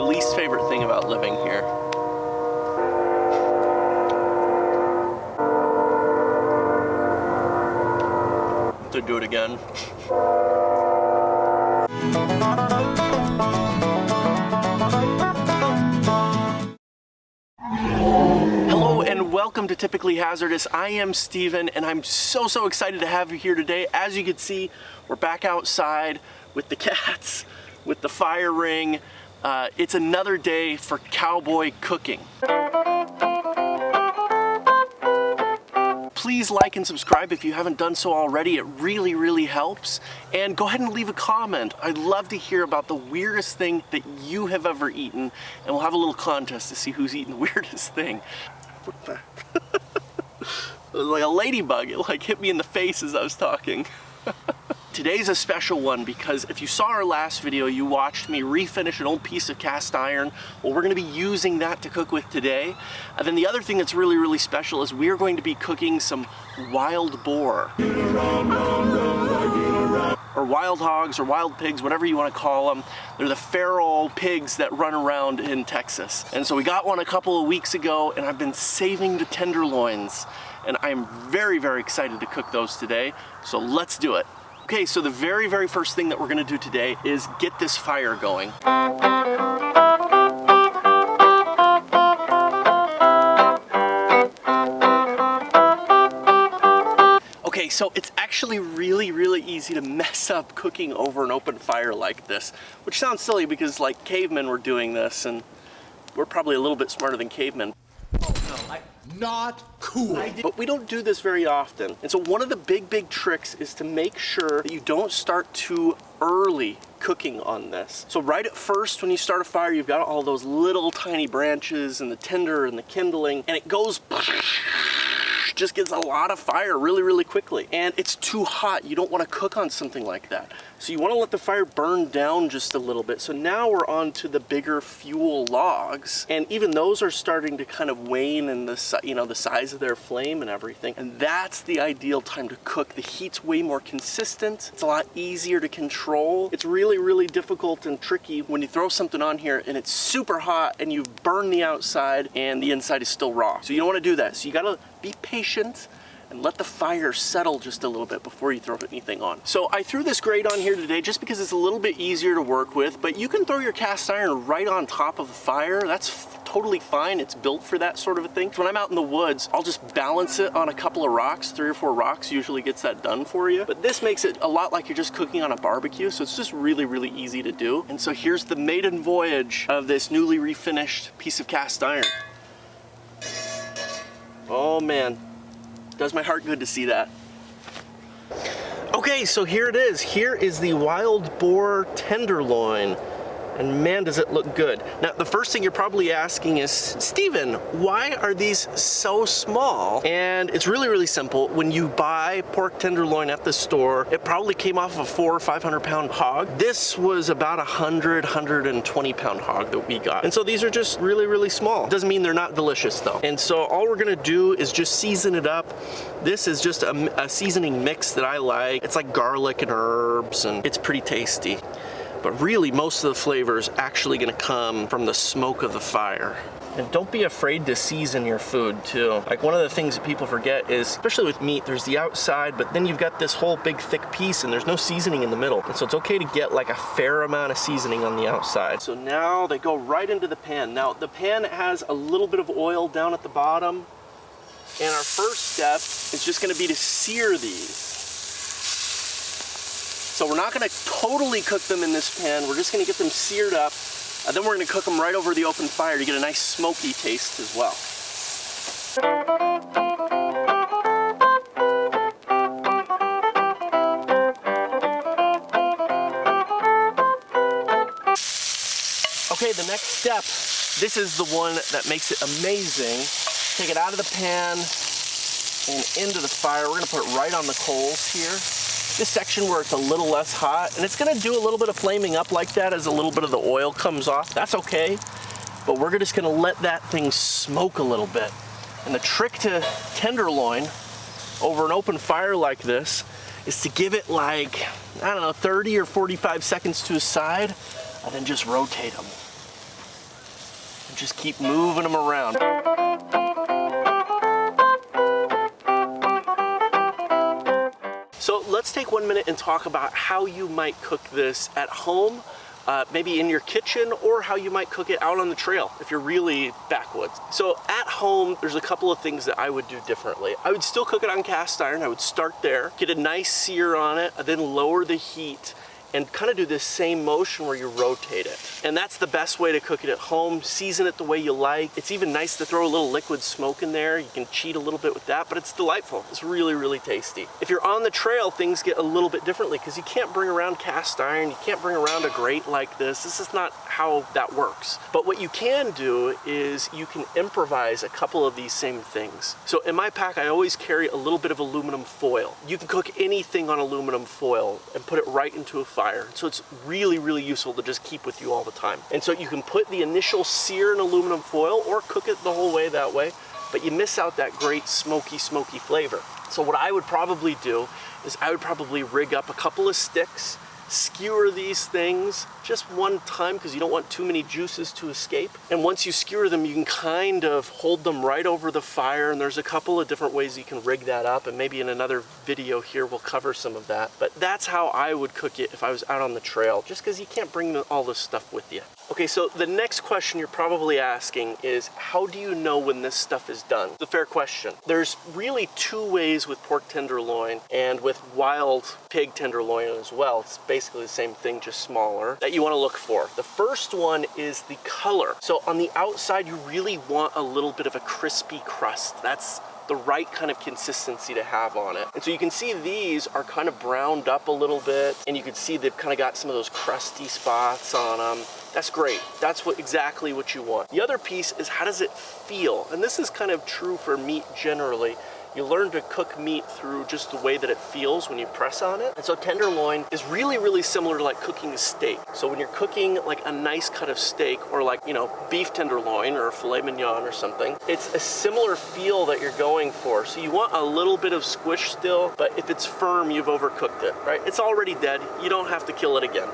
The least favorite thing about living here. To do it again. Hello and welcome to Typically Hazardous. I am Steven and I'm so excited to have you here today. As you can see, we're back outside with the cats, with the fire ring. It's another day for Cowboy cooking. Please like and subscribe if you haven't done so already. It really helps. And go ahead and leave a comment. I'd love to hear about the weirdest thing that you have ever eaten, and we'll have a little contest to see who's eaten the weirdest thing. What the? It was like a ladybug. It like hit me in the face as I was talking. Today's a special one because if you saw our last video, you watched me refinish an old piece of cast iron. Well, we're going to be using that to cook with today. And then the other thing that's really special is we are going to be cooking some wild boar. Or wild hogs or wild pigs, whatever you want to call them. They're the feral pigs that run around in Texas. And so we got one a couple of weeks ago and I've been saving the tenderloins. And I'm very excited to cook those today. So let's do it. Okay, so the very first thing that we're gonna do today is get this fire going. Okay, so it's actually really easy to mess up cooking over an open fire like this, which sounds silly because like cavemen were doing this and we're probably a little bit smarter than cavemen. Not cool. But we don't do this very often. And so one of the big tricks is to make sure that you don't start too early cooking on this. So right at first when you start a fire, you've got all those little tiny branches and the tinder and the kindling, and it goes just gets a lot of fire really quickly. And it's too hot. You don't want to cook on something like that. So you want to let the fire burn down just a little bit. So now we're on to the bigger fuel logs. And even those are starting to kind of wane in the, you know, the size of their flame and everything. And that's the ideal time to cook. The heat's way more consistent. It's a lot easier to control. It's really difficult and tricky when you throw something on here and it's super hot and you burn the outside and the inside is still raw. So you don't want to do that. So you gotta be patient and let the fire settle just a little bit before you throw anything on. So I threw this grate on here today just because it's a little bit easier to work with, but you can throw your cast iron right on top of the fire. That's totally fine. It's built for that sort of a thing. So when I'm out in the woods, I'll just balance it on a couple of rocks. 3 or 4 rocks usually gets that done for you. But this makes it a lot like you're just cooking on a barbecue, so it's just really easy to do. And so here's the maiden voyage of this newly refinished piece of cast iron. Oh man. Does my heart good to see that. Okay, so here it is. Here is the wild boar tenderloin. And man, does it look good. Now, the first thing you're probably asking is, Steven, why are these so small? And it's really simple. When you buy pork tenderloin at the store, it probably came off a 400 or 500 pound hog. This was about 120 pound hog that we got. And so these are just really small. Doesn't mean they're not delicious though. And so all we're gonna do is just season it up. This is just a seasoning mix that I like. It's like garlic and herbs and it's pretty tasty. But really, most of the flavor is actually gonna come from the smoke of the fire. And don't be afraid to season your food too. Like one of the things that people forget is, especially with meat, there's the outside, but then you've got this whole big thick piece and there's no seasoning in the middle. And so it's okay to get like a fair amount of seasoning on the outside. So now they go right into the pan. Now the pan has a little bit of oil down at the bottom. And our first step is just gonna be to sear these. So we're not gonna totally cook them in this pan. We're just gonna get them seared up. And then we're gonna cook them right over the open fire to get a nice smoky taste as well. Okay, the next step, this is the one that makes it amazing. Take it out of the pan and into the fire. We're gonna put it right on the coals here. This section where it's a little less hot, and it's gonna do a little bit of flaming up like that as a little bit of the oil comes off. That's okay, but we're just gonna let that thing smoke a little bit. And the trick to tenderloin over an open fire like this is to give it like, I don't know, 30 or 45 seconds to a side, and then just rotate them. And just keep moving them around. So let's take 1 minute and talk about how you might cook this at home, maybe in your kitchen, or how you might cook it out on the trail if you're really backwoods. So at home, there's a couple of things that I would do differently. I would still cook it on cast iron. I would start there, get a nice sear on it, and then lower the heat and kind of do this same motion where you rotate it. And that's the best way to cook it at home. Season it the way you like. It's even nice to throw a little liquid smoke in there. You can cheat a little bit with that, but it's delightful. It's really, really tasty. If you're on the trail, things get a little bit differently because you can't bring around cast iron. You can't bring around a grate like this. This is not how that works. But what you can do is you can improvise a couple of these same things. So in my pack, I always carry a little bit of aluminum foil. You can cook anything on aluminum foil and put it right into a fire. So it's really, really useful to just keep with you all the time. And so you can put the initial sear in aluminum foil or cook it the whole way that way, but you miss out that great smoky flavor. So what I would probably do is I would probably rig up a couple of sticks, skewer these things just one time because you don't want too many juices to escape. And once you skewer them, you can kind of hold them right over the fire, and there's a couple of different ways you can rig that up, and maybe in another video here we'll cover some of that. But that's how I would cook it if I was out on the trail, just because you can't bring all this stuff with you. Okay, so the next question you're probably asking is, how do you know when this stuff is done? It's a fair question. There's really two ways with pork tenderloin and with wild pig tenderloin as well. It's basically the same thing, just smaller, that you want to look for. The first one is the color. So on the outside, you really want a little bit of a crispy crust. That's the right kind of consistency to have on it. And so you can see these are kind of browned up a little bit, and you can see they've kind of got some of those crusty spots on them. That's great. That's exactly what you want. The other piece is, how does it feel? And this is kind of true for meat generally. You learn to cook meat through just the way that it feels when you press on it. And so tenderloin is really, really similar to like cooking a steak. So when you're cooking like a nice cut of steak, or like, you know, beef tenderloin or filet mignon or something, it's a similar feel that you're going for. So you want a little bit of squish still, but if it's firm, you've overcooked it, right? It's already dead. You don't have to kill it again.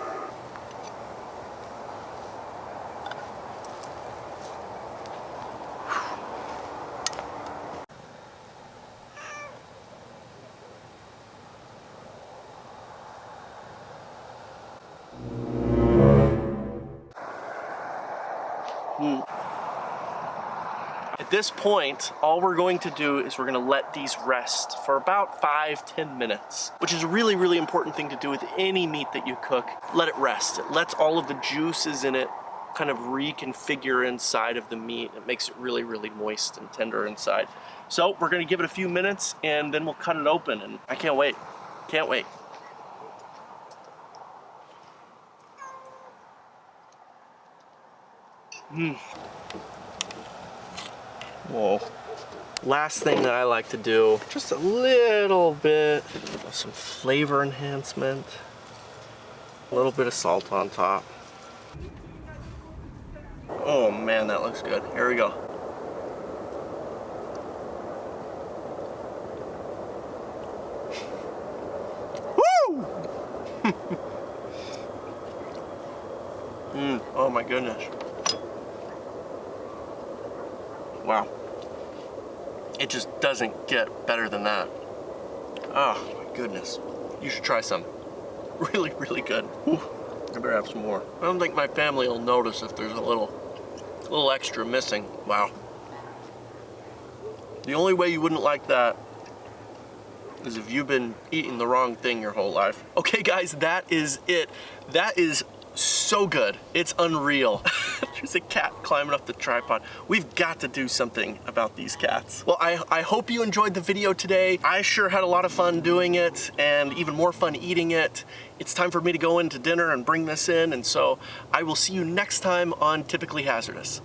At this point, all we're going to do is we're going to let these rest for about 5-10 minutes, which is a really, really important thing to do with any meat that you cook. Let it rest. It lets all of the juices in it kind of reconfigure inside of the meat. It makes it really, really moist and tender inside. So we're going to give it a few minutes and then we'll cut it open, and I can't wait. Can't wait. Whoa. Last thing that I like to do, just a little bit of some flavor enhancement, a little bit of salt on top. Oh man, that looks good. Here we go. Woo! Oh my goodness. Wow. It just doesn't get better than that. Oh my goodness. You should try some. Really, really good. Ooh, I better have some more. I don't think my family will notice if there's a little extra missing. Wow. The only way you wouldn't like that is if you've been eating the wrong thing your whole life. Okay guys, that is it. That is so good. It's unreal. There's a cat climbing up the tripod. We've got to do something about these cats. Well, I hope you enjoyed the video today. I sure had a lot of fun doing it, and even more fun eating it. It's time for me to go into dinner and bring this in, and so I will see you next time on Typically Hazardous.